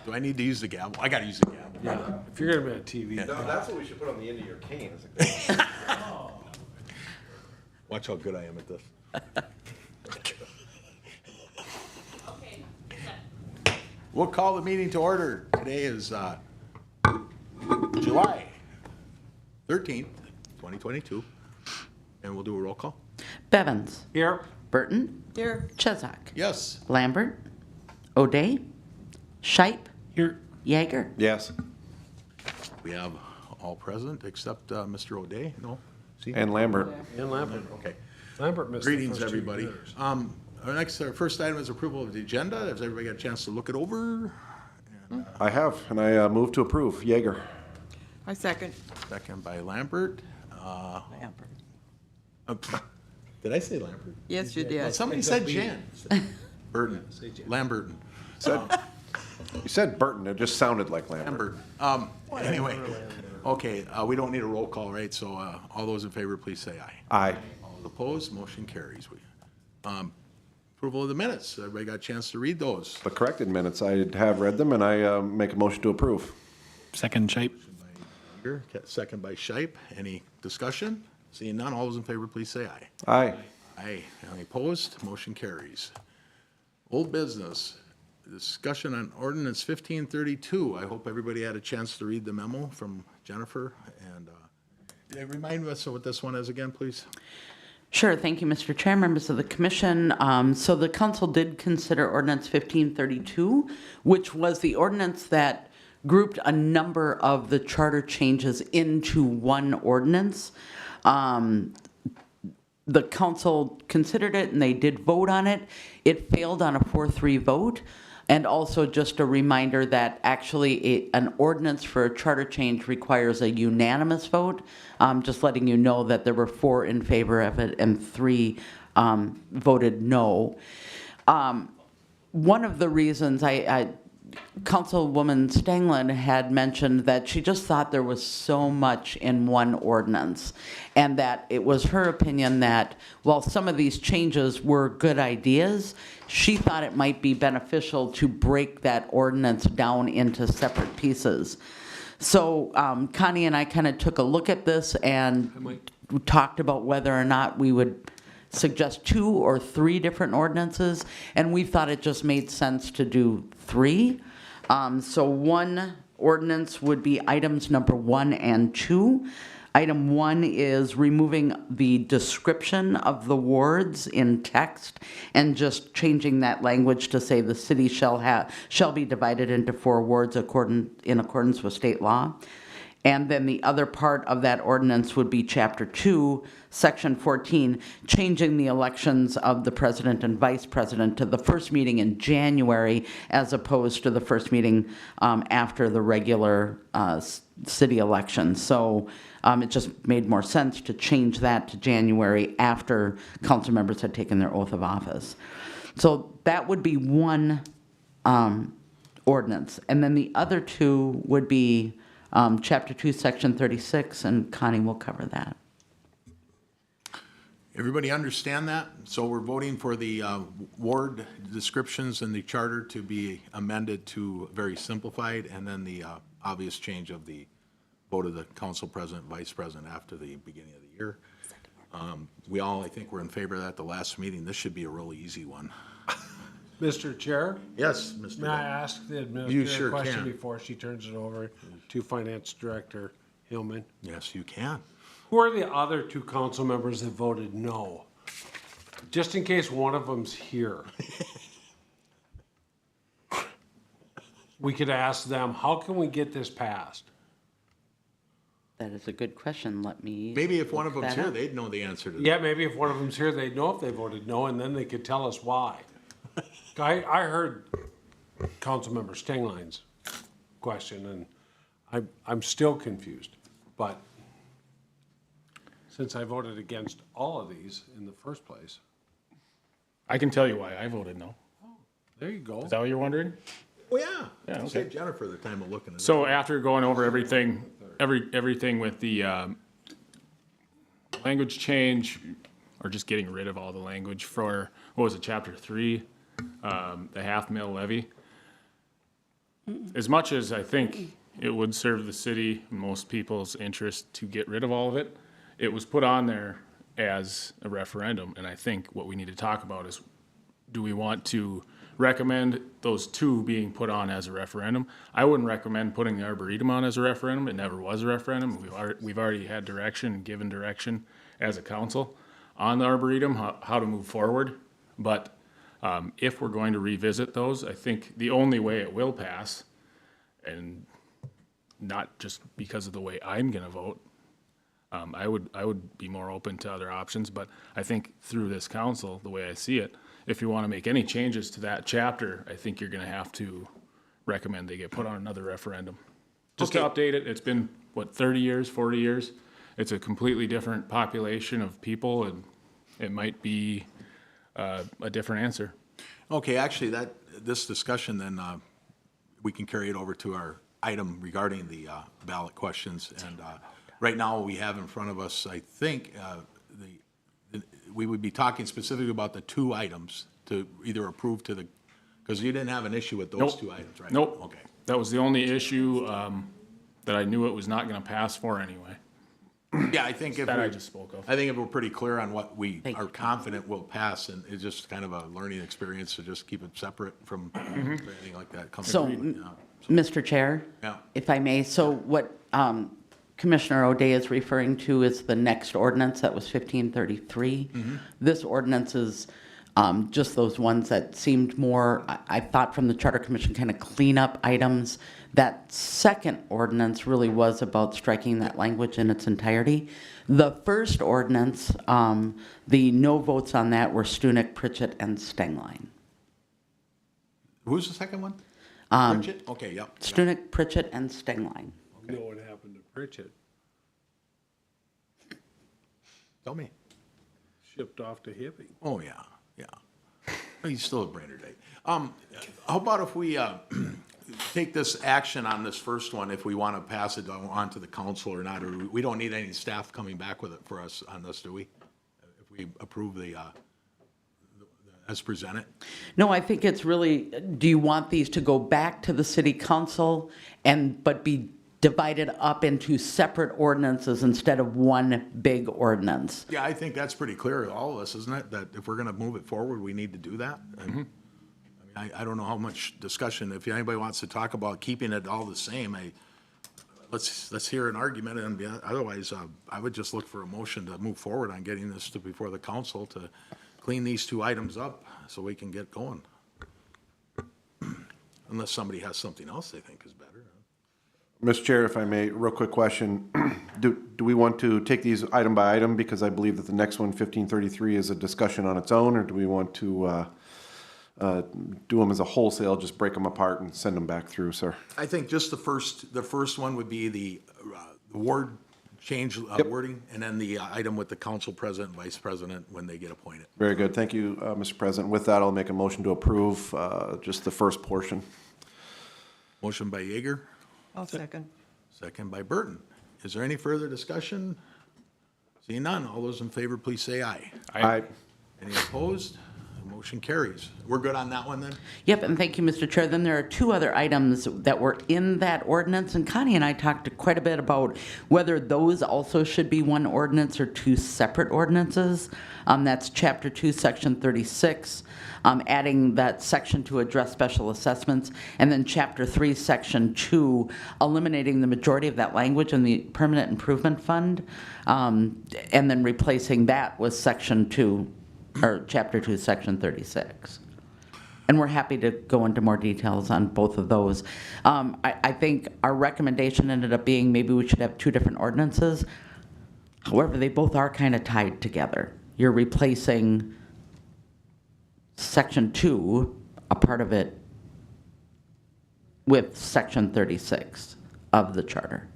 Do I need to use the gavel? I gotta use the gavel. Yeah, if you're gonna be on TV. No, that's what we should put on the end of your cane. Is a Watch how good I am at this. We'll call the meeting to order. Today is July 13th, 2022, and we'll do a roll call. Bevins. Here. Burton. Here. Chesak. Yes. Lambert. O'Day. Shipe. Here. Yeager. Yes. We have all present except Mr. O'Day. No? See? And Lambert. And Lambert. Okay. Lambert missed the Greetings, first two everybody. years. Our first item is approval of the agenda. Has everybody got a chance to look it over? I have, and I move to approve. Yeager. I second. Second by Lambert. Did I say Lambert? Yes, you did. Somebody said Jan. Burton. Lambert. You said Burton. It just sounded like Lambert. Lambert. Anyway, okay, we don't need a roll call, right? So all those in favor, please say aye. Aye. All opposed, motion carries. Approval of the minutes. Everybody got a chance to read those? The corrected minutes, I have read them, and I make a motion to approve. Second, Shape. Second by Shipe. Any discussion? Seeing none, all those in favor, please say aye. Aye. Aye. Any opposed? Motion carries. Old business. Discussion on ordinance 1532. I hope everybody had a chance to read the memo from Jennifer. And remind us of what this one is again, please. Sure. Thank you, Mr. Chair, members of the commission. So the council did consider ordinance 1532, which was the ordinance that grouped a number of the charter changes into one ordinance. The council considered it and they did vote on it. It failed on a 4-3 vote. And also just a reminder that actually an ordinance for a charter change requires a unanimous vote. Just letting you know that there were 4 in favor of it and 3 voted no. One of the reasons Councilwoman Stanglin had mentioned that she just thought there was so much in one ordinance, and that it was her opinion that while some of these changes were good ideas, she thought it might be beneficial to break that ordinance down into separate pieces. So Connie and I kind of took a look at this and talked about whether or not we would suggest 2 or 3 different ordinances, and we thought it just made sense to do 3. So one ordinance would be items number 1 and 2. Item 1 is removing the description of the wards in text and just changing that language to say the city shall be divided into 4 wards in accordance with state law. And then the other part of that ordinance would be Chapter 2, Section 14, changing the elections of the president and vice president to the first meeting in January as opposed to the first meeting after the regular city election. So it just made more sense to change that to January after council members had taken their oath of office. So that would be one ordinance. And then the other 2 would be Chapter 2, Section 36, and Connie will cover that. Everybody understand that? So we're voting for the ward descriptions in the charter to be amended to very simplified, and then the obvious change of the vote of the council president, vice president after the beginning of the year. We all, I think, were in favor of that the last meeting. This should be a really easy one. Mr. Chair, Yes, Mr. may I Bell. ask the You administrator sure a question can. before she turns it over to Finance Director Hillman? Yes, you can. Who are the other 2 council members that voted no? Just in case one of them's here. We could ask them, how can we get this passed? That is a good question. Let me. Maybe if one of look them's that here, up. they'd know the answer to that. Yeah, maybe if one of them's here, they'd know if they voted no, and then they could tell us why. I heard Councilmember Stengline's question, and I'm still confused. But since I voted against all of these in the first place, I can tell you why I voted no. there you go. Is that what you're wondering? Oh, yeah. Yeah, okay. Save Jennifer the time of looking at it. So after going over everything with the language change, or just getting rid of all the language for, what was it, Chapter 3, the half-mil levy, as much as I think it would serve the city, and most people's interest to get rid of all of it, it was put on there as a referendum, and I think what we need to talk about is, do we want to recommend those two being put on as a referendum? I wouldn't recommend putting the Arboretum on as a referendum. It never was a referendum. We've already had direction, given direction as a council on the Arboretum, how to move forward. But if we're going to revisit those, I think the only way it will pass, and not just because of the way I'm gonna vote, I would be more open to other options, but I think through this council, the way I see it, if you want to make any changes to that chapter, I think you're going to have to recommend they get put on another referendum. Just to update it, it's been, what, 30 years, 40 years? It's a completely different population of people, and it might be a different answer. Okay, actually, this discussion then, we can carry it over to our item regarding the ballot questions. And right now, we have in front of us, I think, we would be talking specifically about the two items to either approve to the, because you didn't have an issue with those Nope. two items, right? Nope. Okay. That was the only issue that I knew it was not going to pass for anyway. Yeah, I think if That I we, just spoke of. I think if we're pretty clear on what we Thank are you. confident will pass, and it's just kind of a learning experience to just keep it separate from anything like that. comes So, through, yeah. Mr. Chair? Yeah. If I may, so what Commissioner O'Day is referring to is the next ordinance that was 1533. This ordinance is just those ones that seemed more, I thought from the Charter Commission, kind of clean up items. That second ordinance really was about striking that language in its entirety. The first ordinance, the no votes on that were Stunek, Pritchett, and Stengline. Who's the second one? Bridget? Okay, yep. yep. Stunek, Pritchett, and Stengline. You know what happened to Pritchett? Tell me. Shipped off to Hippie. Oh, yeah, yeah. Well, he's still a Brainerd day. How about if we take this action on this first one, if we want to pass it on to the council or not, or we don't need any staff coming back with it for us on this, do we? If we approve the as presented? No, I think it's really, do you want these to go back to the city council but be divided up into separate ordinances instead of one big ordinance? Yeah, I think that's pretty clear to all of us, isn't it? That if we're gonna move it forward, we need to do that. And, I mean, I don't know how much discussion, if anybody wants to talk about keeping it all the same, let's hear an argument, and otherwise, I would just look for a motion to move forward on getting this to before the council to clean these two items up so we can get going. Unless somebody has something else they think is better. Mr. Chair, if I may, real quick question. Do we want to take these item by item, because I believe that the next one, 1533, is a discussion on its own, or do we want to do them as a wholesale, just break them apart and send them back through, sir? I think just the first one would be the ward change wording, and then the item with the council president and vice president when they get appointed. Very good. Thank you, Mr. President. With that, I'll make a motion to approve just the first portion. Motion by Yeager, I'll second. second by Burton. Is there any further discussion? Seeing none, all those in favor, please say aye. Aye. Any opposed? The motion carries. We're good on that one then? Yep, and thank you, Mr. Chair. Then there are two other items that were in that ordinance, and Connie and I talked quite a bit about whether those also should be one ordinance or two separate ordinances. That's Chapter 2, Section 36, adding that section to address special assessments, and then Chapter 3, Section 2, eliminating the majority of that language in the Permanent Improvement Fund, and then replacing that with Section 2, or Chapter 2, Section 36. And we're happy to go into more details on both of those. I think our recommendation ended up being maybe we should have two different ordinances. However, they both are kind of tied together. You're replacing Section 2, a part of it, with Section 36 of the charter.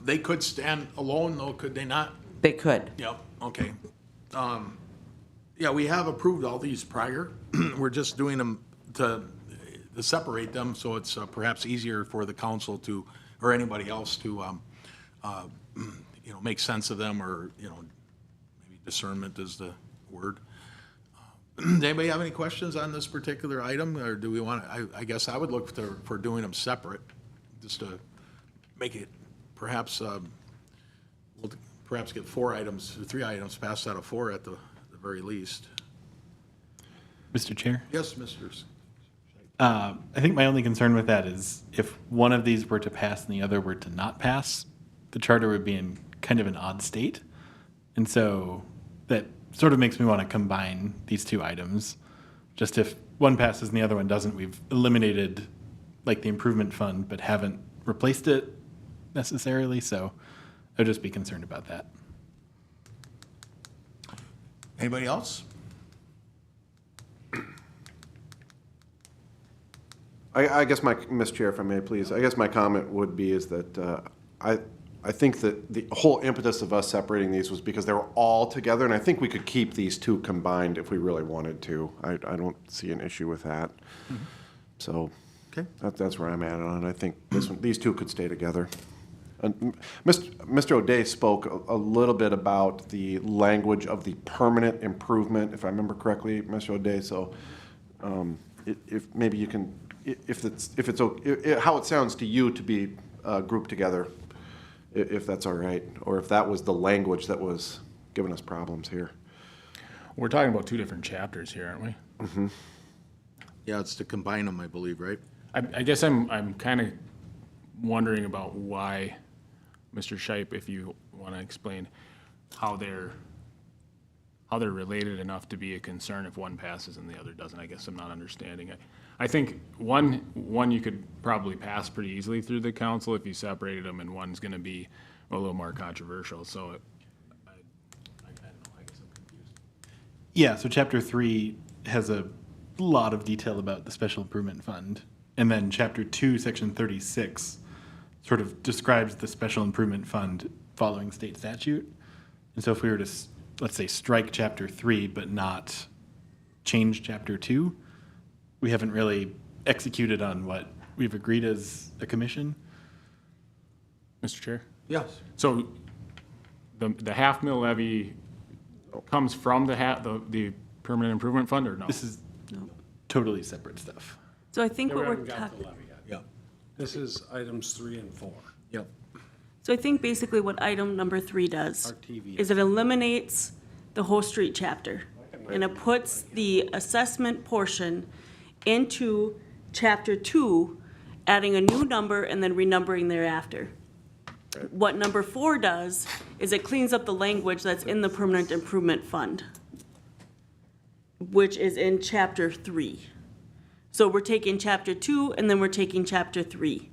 They could stand alone though, could they not? They could. Yep, okay. Yeah, we have approved all these prior. We're just doing them to separate them, so it's perhaps easier for the council to, or anybody else to, make sense of them, or, maybe discernment is the word. Does anybody have any questions on this particular item, or do we want, I guess I would look for doing them separate, just to make it, perhaps, we'll perhaps get 3 items passed out of 4 at the very least. Mr. Chair, Yes, Mr. I think my only concern with that is if one of these were to pass and the other were to not pass, the charter would be in kind of an odd state. And so that sort of makes me want to combine these 2 items. Just if one passes and the other one doesn't, we've eliminated like the improvement fund, but haven't replaced it necessarily. So I would just be concerned about that. Anybody else? I guess Mr. Chair, if I may, please, I guess my comment would be is that I think that the whole impetus of us separating these was because they were all together, and I think we could keep these 2 combined if we really wanted to. I don't see an issue with that. So Okay. that's where I'm at on it. I think these 2 could stay together. And Mr. O'Day spoke a little bit about the language of the permanent improvement, if I remember correctly, Mr. O'Day. So if maybe you can, if it's okay, how it sounds to you to be grouped together, if that's all right, or if that was the language that was giving us problems here. We're talking about 2 different chapters here, aren't we? Yeah, it's to combine them, I believe, right? I guess I'm kind of wondering about why, Mr. Shipe, if you want to explain how they're related enough to be a concern if one passes and the other doesn't. I guess I'm not understanding it. I think one you could probably pass pretty easily through the council if you separated them, and one's going to be a little more controversial. So I don't know. I guess I'm confused. Yeah, so chapter 3 has a lot of detail about the special improvement fund. And then chapter 2, section 36 sort of describes the special improvement fund following state statute. And so if we were to, let's say, strike chapter 3 but not change chapter 2, we haven't really executed on what we've agreed as a commission. Mr. Chair? Yes. So the half mil levy comes from the permanent improvement fund, or no? This is totally separate stuff. So I think Yeah, we what we're haven't got the talking, levy yet. Yeah. This is items 3 and 4. Yep. So I think basically what item number 3 does RTV. is it eliminates the whole street chapter. And it puts the assessment portion into chapter 2, adding a new number and then renumbering thereafter. What number 4 does is it cleans up the language that's in the permanent improvement fund, which is in chapter 3. So we're taking chapter 2 and then we're taking chapter 3,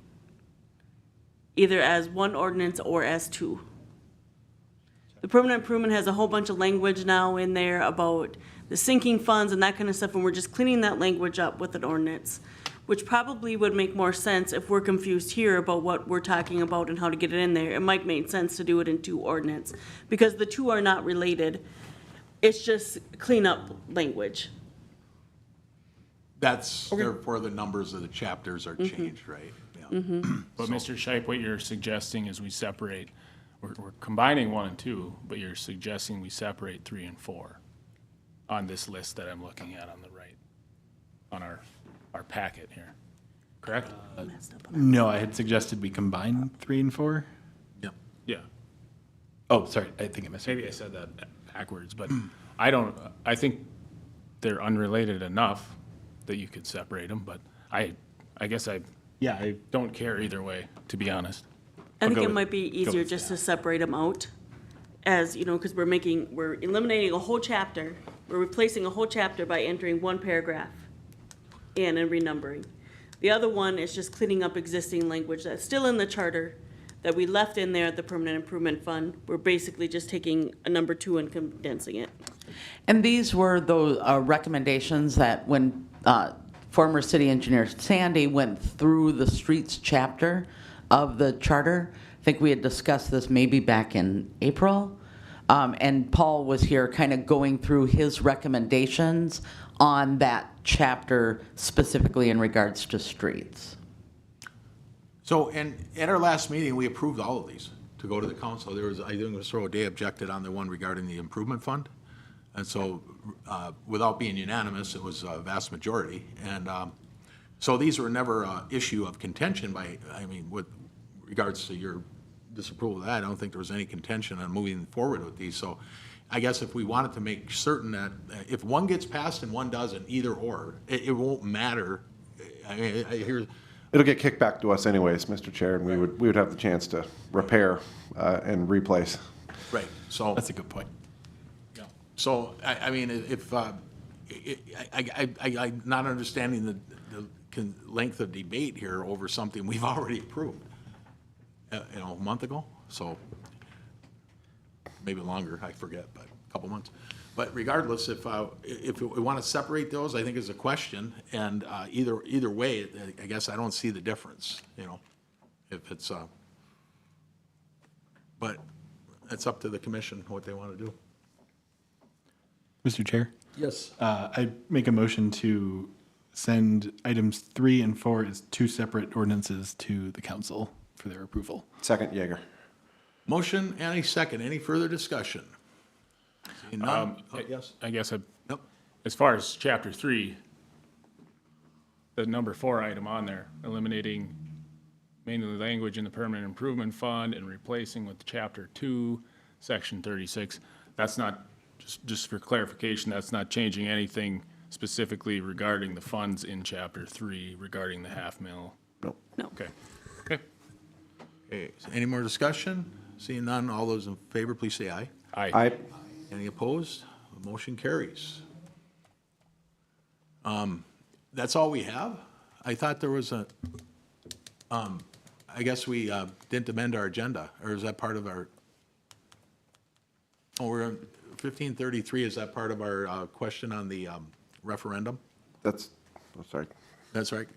either as one ordinance or as 2. The permanent improvement has a whole bunch of language now in there about the sinking funds and that kind of stuff, and we're just cleaning that language up with an ordinance, which probably would make more sense if we're confused here about what we're talking about and how to get it in there. It might make sense to do it in 2 ordinance, because the 2 are not related. It's just cleanup language. That's, therefore, the numbers of the chapters are changed, right? Yeah. But Mr. Shipe, what you're suggesting is we separate, we're combining 1 and 2, but you're suggesting we separate 3 and 4 on this list that I'm looking at on the right, on our packet here, correct? No, I had suggested we combine 3 and 4. Yep. Yeah, Oh, sorry, I think I missed it. maybe I said that backwards, but I think they're unrelated enough that you could separate them, but I guess I Yeah, I don't care either way, to be honest. I think go it with- might be easier just to separate them out, as, you know, because we're eliminating a whole chapter, we're replacing a whole chapter by entering 1 paragraph in and renumbering. The other one is just cleaning up existing language that's still in the charter that we left in there at the permanent improvement fund. We're basically just taking a number 2 and condensing it. And these were those recommendations that when former city engineer Sandy went through the streets chapter of the charter, I think we had discussed this maybe back in April, and Paul was here kind of going through his recommendations on that chapter specifically in regards to streets. So, and at our last meeting, we approved all of these to go to the council. There was, I think Mr. O'Day objected on the one regarding the improvement fund. And so, without being unanimous, it was a vast majority. And so these were never an issue of contention with regards to your disapproval of that. I don't think there was any contention on moving forward with these. So I guess if we wanted to make certain that if one gets passed and one doesn't, either or, it won't matter. I mean, I hear, It'll get kicked back to us anyways, Mr. Chair, and we would have the chance to repair and replace. right, so. That's a good point. Yeah. So, I mean, if, I'm not understanding the length of debate here over something we've already approved, a month ago, so maybe longer, I forget, but a couple months. But regardless, if we want to separate those, I think is a question, and either way, I guess I don't see the difference, if it's, but it's up to the commission what they want to do. Mr. Chair, Yes. I make a motion to send items 3 and 4 as 2 separate ordinances to the council for their approval. Second, Yeager. Motion and a second. Any further discussion? Seeing none? Yes? I guess Nope. as far as chapter 3, the number 4 item on there, eliminating mainly language in the permanent improvement fund and replacing with chapter 2, section 36. That's not, just for clarification, that's not changing anything specifically regarding the funds in chapter 3 regarding the $500,000. No. No. Okay. Okay. Okay, any more discussion? Seeing none, all those in favor, please say aye. Aye. Any opposed? The motion carries. That's all we have? I thought there was I guess we didn't amend our agenda, or is that part of our? Oh, we're on 1533, is that part of our question on the referendum? Sorry. That's right.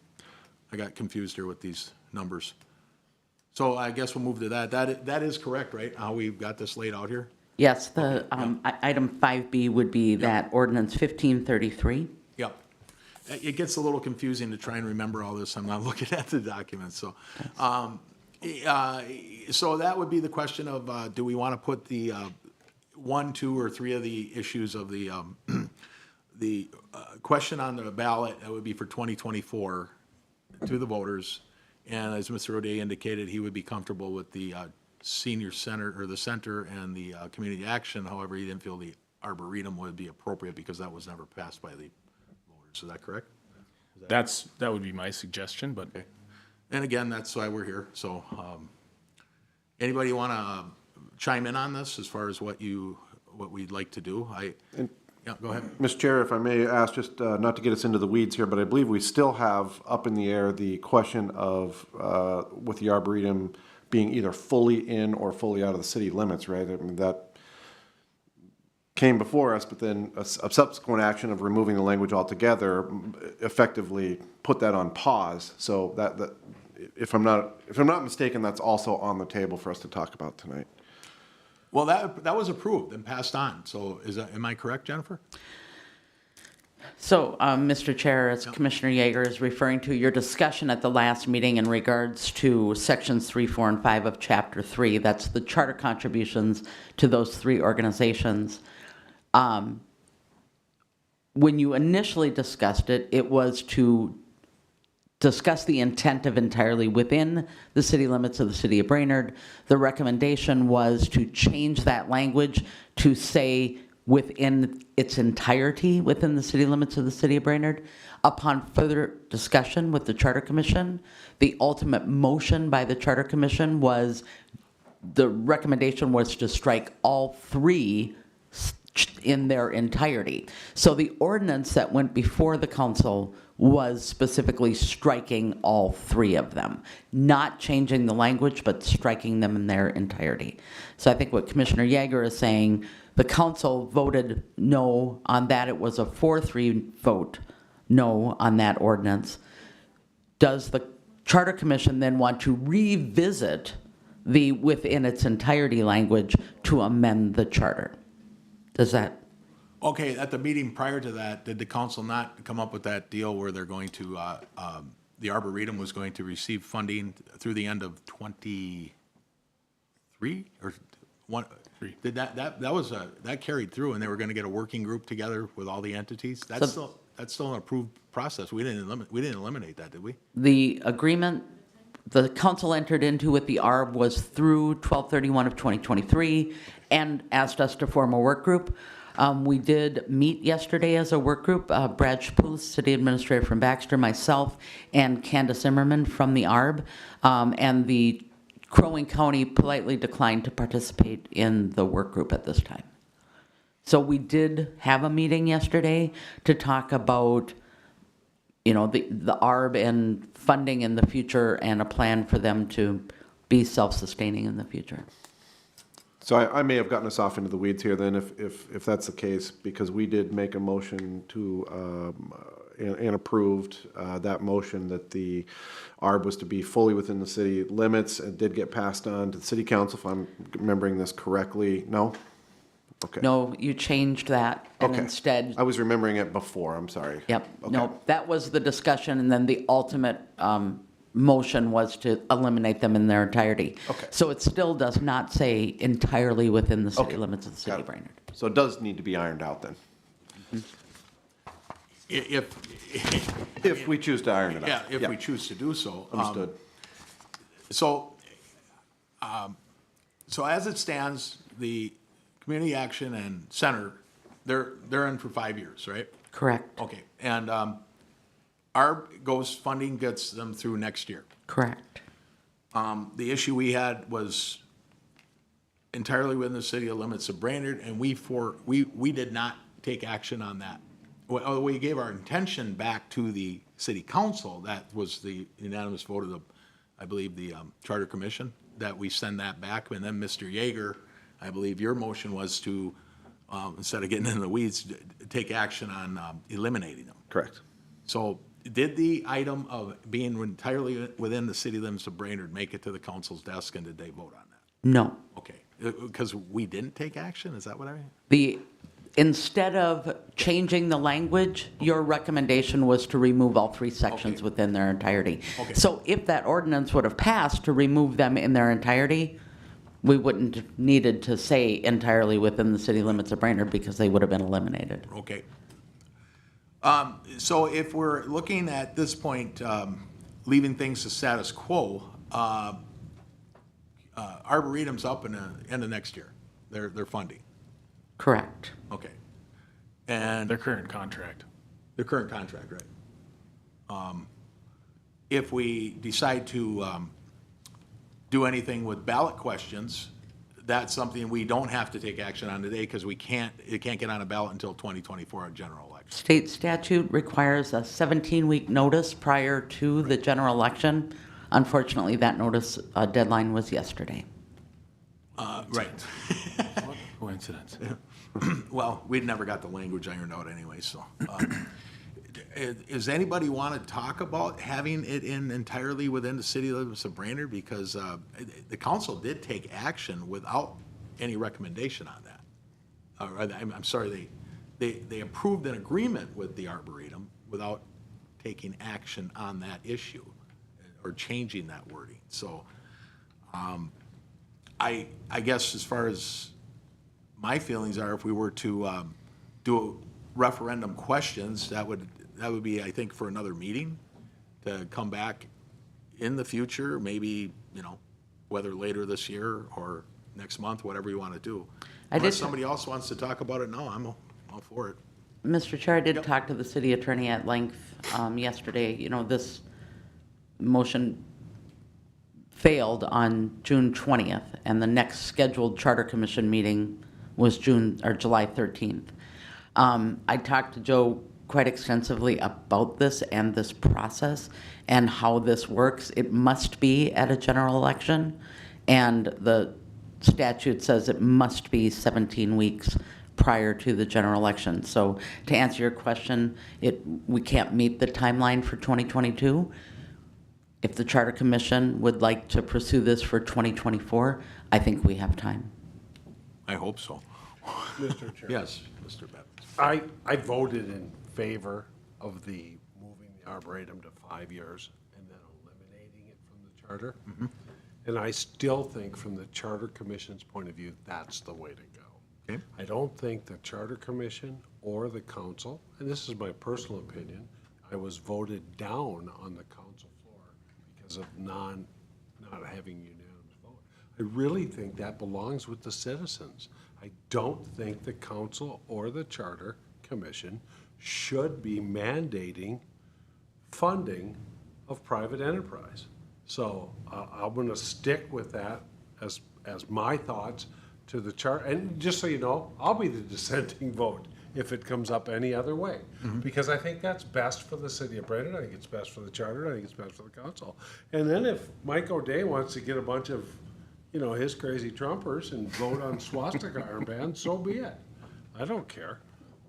I got confused here with these numbers. So I guess we'll move to that. That is correct, right? How we've got this laid out here? Yes, the item 5B would be that ordinance 1533. Yep. It gets a little confusing to try and remember all this. I'm not looking at the documents, so. So that would be the question of, do we want to put the 1, 2, or 3 of the issues of the, the question on the ballot, that would be for 2024 to the voters. And as Mr. O'Day indicated, he would be comfortable with the senior center, or the center, and the community action. However, he didn't feel the arboretum would be appropriate because that was never passed by the voters. Is that correct? That would be my suggestion, but Okay. And again, that's why we're here. So, anybody want to chime in on this as far as what we'd like to do? Yeah, go ahead. Mr. Chair, if I may ask, just not to get us into the weeds here, but I believe we still have up in the air the question of, with the Arboretum being either fully in or fully out of the city limits, right? I mean, that came before us, but then a subsequent action of removing the language altogether effectively put that on pause. So that if I'm not mistaken, that's also on the table for us to talk about tonight. Well, that was approved and passed on. So am I correct, Jennifer? So, Mr. Chair, as Commissioner Yeager is referring to your discussion at the last meeting in regards to sections 3, 4, and 5 of Chapter 3, that's the charter contributions to those 3 organizations. When you initially discussed it, it was to discuss the intent of entirely within the city limits of the city of Brainerd. The recommendation was to change that language to say within its entirety within the city limits of the city of Brainerd. Upon further discussion with the Charter Commission, the ultimate motion by the Charter Commission was, the recommendation was to strike all 3 in their entirety. So the ordinance that went before the council was specifically striking all 3 of them, not changing the language, but striking them in their entirety. So I think what Commissioner Yeager is saying, the council voted no on that. It was a 4-3 vote no on that ordinance. Does the Charter Commission then want to revisit the within its entirety language to amend the charter? Does that? Okay, at the meeting prior to that, did the council not come up with that deal where they're going to, the Arboretum was going to receive funding through the end of 23 or one, did that was that carried through, and they were gonna get a working group together with all the entities? That's still an approved process. We didn't eliminate that, did we? The agreement the council entered into with the ARB was through 12/31 of 2023 and asked us to form a work group. We did meet yesterday as a work group, Brad Shapoulis, city administrator from Baxter, myself, and Candace Zimmerman from the ARB. And the Crow Wing County politely declined to participate in the work group at this time. So we did have a meeting yesterday to talk about, you know, the ARB and funding in the future and a plan for them to be self-sustaining in the future. So I may have gotten us off into the weeds here then, if that's the case, because we did make a motion to, and approved that motion that the ARB was to be fully within the city limits. It did get passed on to the city council, if I'm remembering this correctly. No? Okay. No, you changed that and Okay. instead, I was remembering it before, I'm sorry. yep, Okay. no, that was the discussion and then the ultimate motion was to eliminate them in their entirety. Okay. So it still does not say entirely within the city Okay. limits of the city Got of it. Brainerd. So it does need to be ironed out then, if we choose to iron it out. Yeah, if we choose to do so. Understood. So as it stands, the Community Action and Center, they're in for 5 years, right? Correct, Okay, and our ghost funding gets them through next year. correct. The issue we had was entirely within the city limits of Brainerd, and we did not take action on that. Well, we gave our intention back to the city council. That was the unanimous vote of the, I believe, the Charter Commission, that we send that back. And then Mr. Yeager, I believe your motion was to, instead of getting in the weeds, take action on eliminating them. Correct. So did the item of being entirely within the city limits of Brainerd make it to the council's desk, and did they vote on that? No. Okay, because we didn't take action, is that what I mean? Instead of changing the language, your recommendation was to remove all three sections Okay. within their entirety. Okay. So if that ordinance would have passed to remove them in their entirety, we wouldn't have needed to say entirely within the city limits of Brainerd because they would have been eliminated. Okay. So if we're looking at this point, leaving things to status quo, Arboretum's up in the end of next year, their funding. Correct. Okay. And Their current contract. the current contract, right? If we decide to do anything with ballot questions, that's something we don't have to take action on today because it can't get on a ballot until 2024 general election. State statute requires a 17-week notice prior to the general election. Unfortunately, that notice deadline was yesterday. Right. What coincidence. Well, we'd never got the language ironed out anyway, so. Does anybody want to talk about having it in entirely within the city limits of Brainerd? Because the council did take action without any recommendation on that. I'm sorry, they approved an agreement with the Arboretum without taking action on that issue or changing that wording. So I guess as far as my feelings are, if we were to do referendum questions, that would be, I think, for another meeting, to come back in the future, maybe, whether later this year or next month, whatever you want to do. Unless somebody else wants to talk about it, no, I'm all for it. Mr. Chair, I did talk to the city attorney at length yesterday. This motion failed on June 20th, and the next scheduled Charter Commission meeting was July 13th. I talked to Joe quite extensively about this and this process and how this works. It must be at a general election, and the statute says it must be 17 weeks prior to the general election. So to answer your question, we can't meet the timeline for 2022. If the Charter Commission would like to pursue this for 2024, I think we have time. I hope so. Mr. Chair. Yes, Mr. Bevins. I voted in favor of the moving the Arboretum to 5 years and then eliminating it from the charter. And I still think from the Charter Commission's point of view, that's the way to go. Okay. I don't think the Charter Commission or the council, and this is my personal opinion, I was voted down on the council floor because of not having unanimous vote. I really think that belongs with the citizens. I don't think the council or the Charter Commission should be mandating funding of private enterprise. So I'm gonna stick with that as my thoughts to the chart. And just so you know, I'll be the dissenting vote if it comes up any other way. Because I think that's best for the city of Brainerd, I think it's best for the charter, I think it's best for the council. And then if Mike O'Day wants to get a bunch of, his crazy Trumpers and vote on swastika armbands, so be it. I don't care.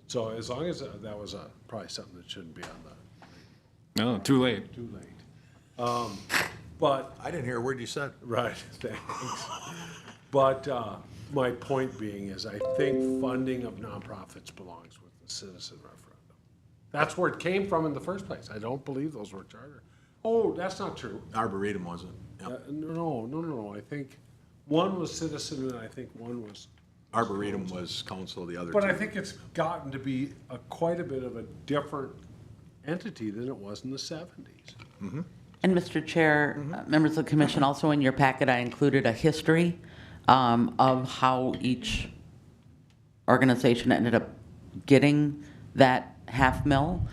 So as long as that was probably something that shouldn't be on the, No, too late. too late. But I didn't hear a word you said. right, thanks. But my point being is I think funding of nonprofits belongs with the citizen referendum. That's where it came from in the first place. I don't believe those were charter. Oh, that's not true. Arboretum wasn't. Yep. No. I think one was citizen and I think one was, Arboretum was council, the other two. but I think it's gotten to be quite a bit of a different entity than it was in the 70s. And Mr. Chair, members of the commission, also in your packet, I included a history of how each organization ended up getting that $500,000,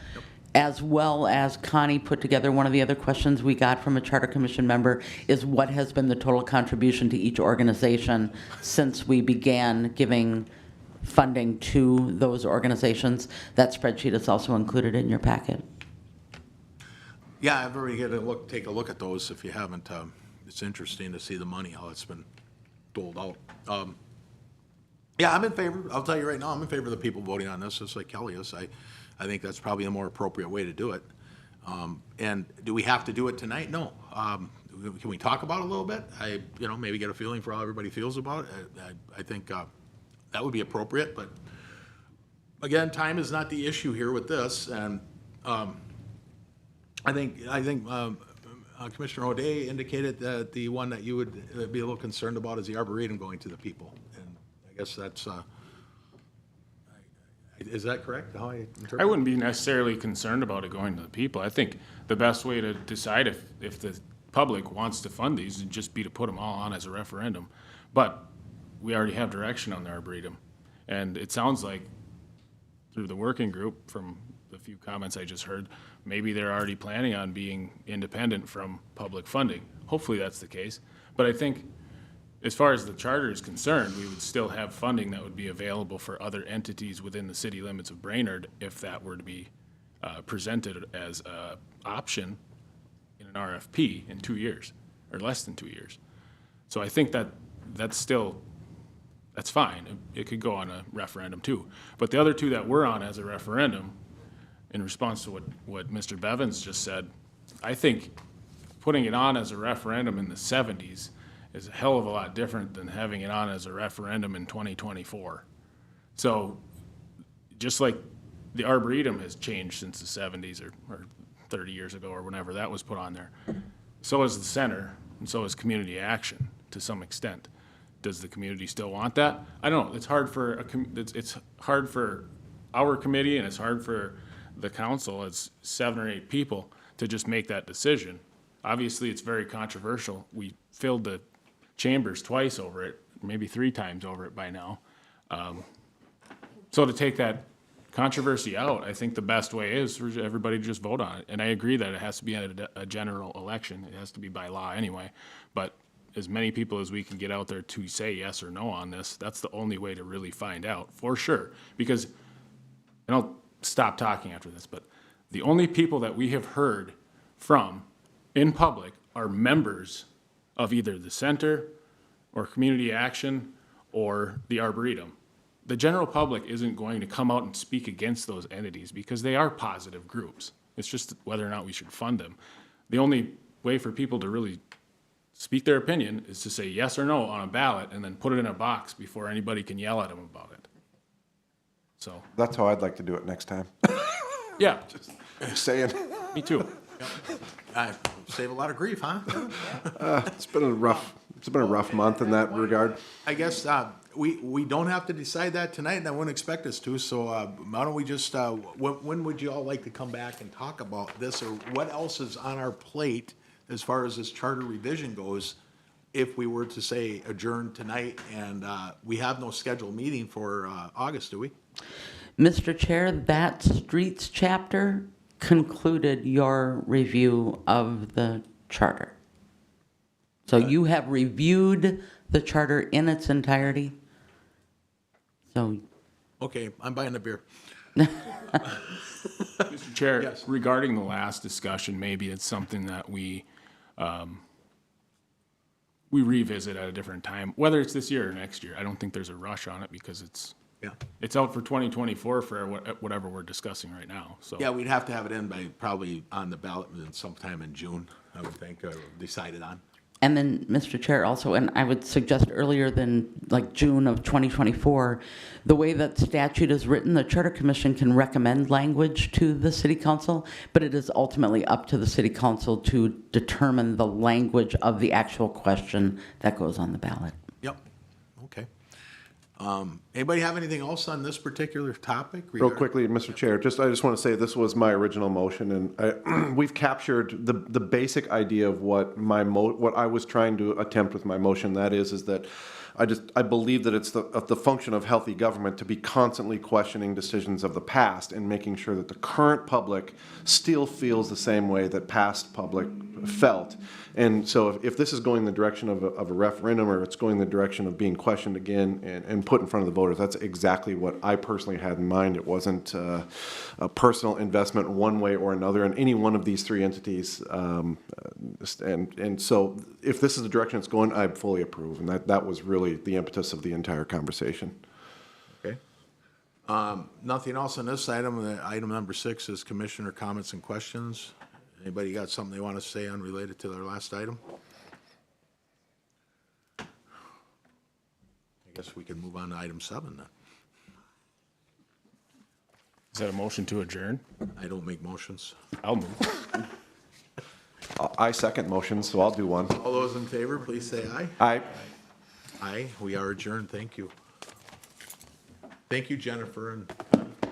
as well as Connie put together. One of the other questions we got from a Charter Commission member is what has been the total contribution to each organization since we began giving funding to those organizations. That spreadsheet is also included in your packet. Yeah, everybody get a look, take a look at those if you haven't. It's interesting to see the money, how it's been doled out. Yeah, I'm in favor, I'll tell you right now, I'm in favor of the people voting on this, just like Kelly is. I think that's probably a more appropriate way to do it. And do we have to do it tonight? No. Can we talk about it a little bit? Maybe get a feeling for how everybody feels about it. I think that would be appropriate, but again, time is not the issue here with this, and I think Commissioner O'Day indicated that the one that you would be a little concerned about is the Arboretum going to the people. And I guess that's, is that correct, how I interpret? I wouldn't be necessarily concerned about it going to the people. I think the best way to decide if the public wants to fund these would just be to put them all on as a referendum. But we already have direction on the Arboretum. And it sounds like through the working group, from the few comments I just heard, maybe they're already planning on being independent from public funding. Hopefully that's the case. But I think as far as the charter is concerned, we would still have funding that would be available for other entities within the city limits of Brainerd if that were to be presented as an option in an RFP in 2 years, or less than 2 years. So I think that's fine. It could go on a referendum too. But the other two that we're on as a referendum, in response to what Mr. Bevins just said, I think putting it on as a referendum in the 70s is a hell of a lot different than having it on as a referendum in 2024. So just like the Arboretum has changed since the 70s or 30 years ago or whenever that was put on there, so has the center and so has community action to some extent. Does the community still want that? I don't know. It's hard for it's hard for our committee and it's hard for the council, it's 7 or 8 people, to just make that decision. Obviously, it's very controversial. We filled the chambers twice over it, maybe 3 times over it by now. So to take that controversy out, I think the best way is for everybody to just vote on it. And I agree that it has to be a general election. It has to be by law anyway. But as many people as we can get out there to say yes or no on this, that's the only way to really find out, for sure. Because, and I'll stop talking after this, but the only people that we have heard from in public are members of either the center or community action or the Arboretum. The general public isn't going to come out and speak against those entities because they are positive groups. It's just whether or not we should fund them. The only way for people to really speak their opinion is to say yes or no on a ballot and then put it in a box before anybody can yell at them about it. So, That's how I'd like to do it next time. yeah, Just saying. me too. Save a lot of grief, huh? It's been a rough month in that regard. I guess we don't have to decide that tonight, and I wouldn't expect us to, so why don't we just, when would you all like to come back and talk about this, or what else is on our plate as far as this charter revision goes, if we were to say adjourn tonight, and we have no scheduled meeting for August, do we? Mr. Chair, that streets chapter concluded your review of the charter. So you have reviewed the charter in its entirety? So, Okay, I'm buying a beer. Mr. Chair, Yes. regarding the last discussion, maybe it's something that we revisit at a different time, whether it's this year or next year. I don't think there's a rush on it because Yeah. it's out for 2024 for whatever we're discussing right now, so. Yeah, we'd have to have it in by probably on the ballot sometime in June, I would think, decided on. and then, Mr. Chair, also, and I would suggest earlier than like June of 2024, the way that statute is written, the Charter Commission can recommend language to the City Council, but it is ultimately up to the City Council to determine the language of the actual question that goes on the ballot. Yep, okay. Anybody have anything else on this particular topic? Real quickly, Mr. Chair, I just want to say this was my original motion, and we've captured the basic idea of what what I was trying to attempt with my motion. That is that I believe that it's the function of healthy government to be constantly questioning decisions of the past and making sure that the current public still feels the same way that past public felt. And so if this is going the direction of a referendum, or it's going the direction of being questioned again and put in front of the voters, that's exactly what I personally had in mind. It wasn't a personal investment one way or another in any one of these three entities. And so if this is the direction it's going, I fully approve. And that was really the impetus of the entire conversation. Okay. Nothing else on this item. Item number 6 is commissioner comments and questions. Anybody got something they want to say unrelated to their last item? I guess we can move on to item 7 then. Is that a motion to adjourn? I don't make motions. I'll move. I second motion, so I'll do one. All those in favor, please say aye. Aye. Aye, we are adjourned. Thank you. Thank you, Jennifer and